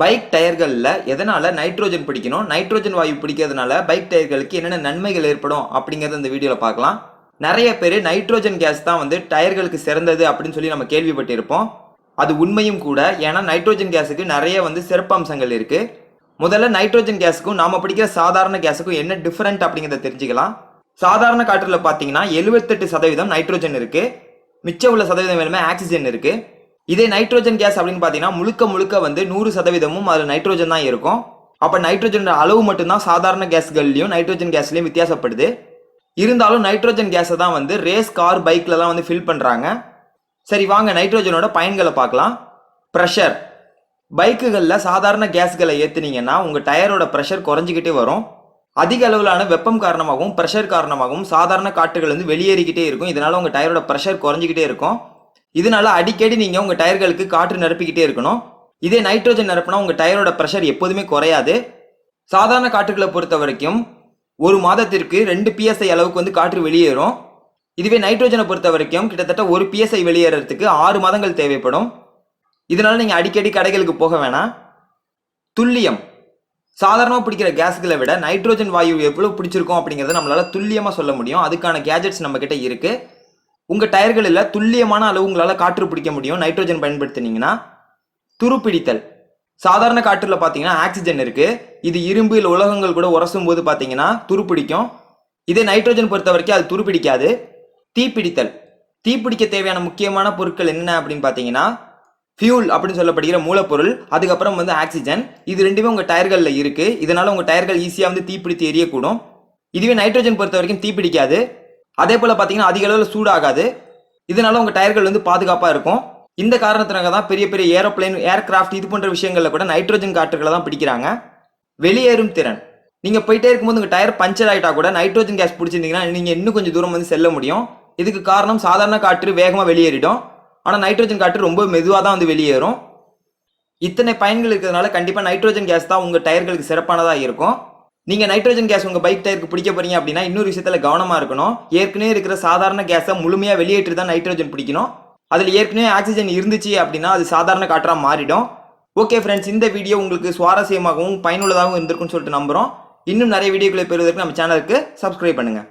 Bike டயர்கள்ல எதனால nitrogen பிடிக்கணும், nitrogen வாயு பிடிக்கிறதுனால bike டயர்களுக்கு என்னென்ன நன்மைகள் ஏற்படும் அப்படிங்கறத இந்த வீடியோல பார்க்கலாம். நிறைய பேர் நைட்ரோஜன் கேஸ் தான் வந்து டயர்களுக்கு சிறந்தது அப்படின்னு சொல்லி நம்ம கேள்விப்பட்டிருப்போம். அது உண்மையும் கூட. ஏன்னா நைட்ரோஜன் கேஸுக்கு நிறைய வந்து சிறப்பு அம்சங்கள் இருக்கு. முதல்ல நைட்ரோஜன் கேஸுக்கும் நாம பிடிக்கிற சாதாரண கேஸுக்கும் என்ன டிஃபரெண்ட் அப்படிங்கறத தெரிஞ்சுக்கலாம். சாதாரண காற்றுல பாத்தீங்கன்னா 78% நைட்ரோஜன் இருக்கு, மிச்சம் உள்ள சதவீதம் வேணுமே ஆக்சிஜன் இருக்கு. இதே நைட்ரோஜன் கேஸ் அப்படின்னு பாத்தீங்கன்னா முழுக்க முழுக்க வந்து 100%ம் அதுல நைட்ரோஜன் தான் இருக்கும். அப்ப நைட்ரோஜன் அளவு மட்டும்தான் சாதாரண கேஸ்கள்லயும் நைட்ரோஜன் கேஸ்லயும் வித்தியாசப்படுது. இருந்தாலும் நைட்ரோஜன் கேஸை தான் வந்து ரேஸ், கார், பைக்லலாம் வந்து ஃபில் பண்றாங்க. சரி வாங்க நைட்ரோஜனோட பயன்களை பார்க்கலாம். ப்ரெஷர். பைக்குகளில் சாதாரண கேஸ்களை ஏற்றுனீங்கன்னா உங்கள் டயரோட ப்ரெஷர் குறைஞ்சிக்கிட்டே வரும். அதிக அளவிலான வெப்பம் காரணமாகவும் ப்ரெஷர் காரணமாகவும் சாதாரண காற்றுகள் வந்து வெளியேறிக்கிட்டே இருக்கும். இதனால உங்கள் டயரோட ப்ரெஷர் குறைஞ்சிக்கிட்டே இருக்கும். இதனால அடிக்கடி நீங்கள் உங்கள் டயர்களுக்கு காற்று நிரப்பிக்கிட்டே இருக்கணும். இதே நைட்ரோஜன் நிரப்பினா உங்கள் டயரோட ப்ரெஷர் எப்போதுமே குறையாது. சாதாரண காற்றுகளை பொறுத்த வரைக்கும் ஒரு மாதத்திற்கு 2 PSI அளவுக்கு வந்து காற்று வெளியேறும். இதுவே நைட்ரோஜனை பொறுத்த வரைக்கும் கிட்டத்தட்ட 1 PSI வெளியேறதுக்கு 6 மாதங்கள் தேவைப்படும். இதனால நீங்க அடிக்கடி கடைகளுக்கு போக வேணாம். துல்லியம். சாதாரணமாக பிடிக்கிற கேஸ்களை விட நைட்ரோஜன் வாயு எவ்வளவு பிடிச்சிருக்கும் அப்படிங்கறத நம்மளால துல்லியமா சொல்ல முடியும். அதுக்கான கேஜெட்ஸ் நம்ம கிட்ட இருக்கு. உங்க டயர்களில் துல்லியமான அளவு உங்களால காற்று பிடிக்க முடியும் நைட்ரோஜன் பயன்படுத்தினீங்கன்னா. துருப்பிடித்தல். சாதாரண காற்றுல பாத்தீங்கன்னா ஆக்சிஜன் இருக்கு. இது இரும்பு இல்லை உலோகங்கள் கூட உரசும் போது பாத்தீங்கன்னா துருப்பிடிக்கும். இதே நைட்ரோஜன் பொறுத்த வரைக்கும் அது துருப்பிடிக்காது. தீப்பிடித்தல். தீப்பிடிக்க தேவையான முக்கியமான பொருட்கள் என்ன அப்படின்னு பாத்தீங்கன்னா ஃபியூல் அப்படின்னு சொல்லப்படுகிற மூலப்பொருள், அதுக்கப்புறம் வந்து ஆக்சிஜன். இது ரெண்டுமே உங்க டயர்கள்ல இருக்கு. இதனால உங்க டயர்கள் ஈஸியா வந்து தீப்பிடித்து எரியக்கூடும். இதுவே நைட்ரோஜன் பொறுத்த வரைக்கும் தீப்பிடிக்காது. அதே போல பாத்தீங்கன்னா அதிக அளவில் சூடாகாது. இதனால உங்க டயர்கள் வந்து பாதுகாப்பா இருக்கும். இந்த காரணத்தினால தான் பெரிய பெரிய ஏரோப்ளைன், ஏர்கிராஃப்ட் இது போன்ற விஷயங்கள்ல கூட நைட்ரோஜன் காற்றுகளை தான் பிடிக்கிறாங்க. வெளியேறும் திறன். நீங்க போயிட்டே இருக்கும்போது உங்க டயர் பஞ்சர் ஆயிட்டா கூட நைட்ரோஜன் கேஸ் பிடிச்சிருந்தீங்கன்னா நீங்க இன்னும் கொஞ்சம் தூரம் வந்து செல்ல முடியும். இதுக்கு காரணம் சாதாரண காற்று வேகமா வெளியேறிடும், ஆனா நைட்ரோஜன் காற்று ரொம்ப மெதுவாக தான் வந்து வெளியேறும். இத்தனை பயன்கள் இருக்கிறதுனால கண்டிப்பா நைட்ரோஜன் கேஸ் தான் உங்க டயர்களுக்கு சிறப்பானதா இருக்கும். நீங்க நைட்ரோஜன் கேஸ் உங்க பைக் டயருக்கு பிடிக்க போறீங்க அப்படின்னா இன்னொரு விஷயத்துல கவனமா இருக்கணும். ஏற்கனவே இருக்கிற சாதாரண கேஸை முழுமையா வெளியேற்றி தான் நைட்ரோஜன் பிடிக்கணும். அதில் ஏற்கனவே ஆக்சிஜன் இருந்துச்சு அப்படின்னா அது சாதாரண காற்றா மாறிடும். ஓகே ஃப்ரெண்ட்ஸ், இந்த வீடியோ உங்களுக்கு சுவாரஸ்யமாகவும் பயனுள்ளதாகவும் இருந்திருக்கும்னு சொல்லிட்டு நம்புறோம். இன்னும் நிறைய வீடியோக்களை பெறுவதற்கு நம்ம சேனலுக்கு சப்ஸ்கிரைப் பண்ணுங்க.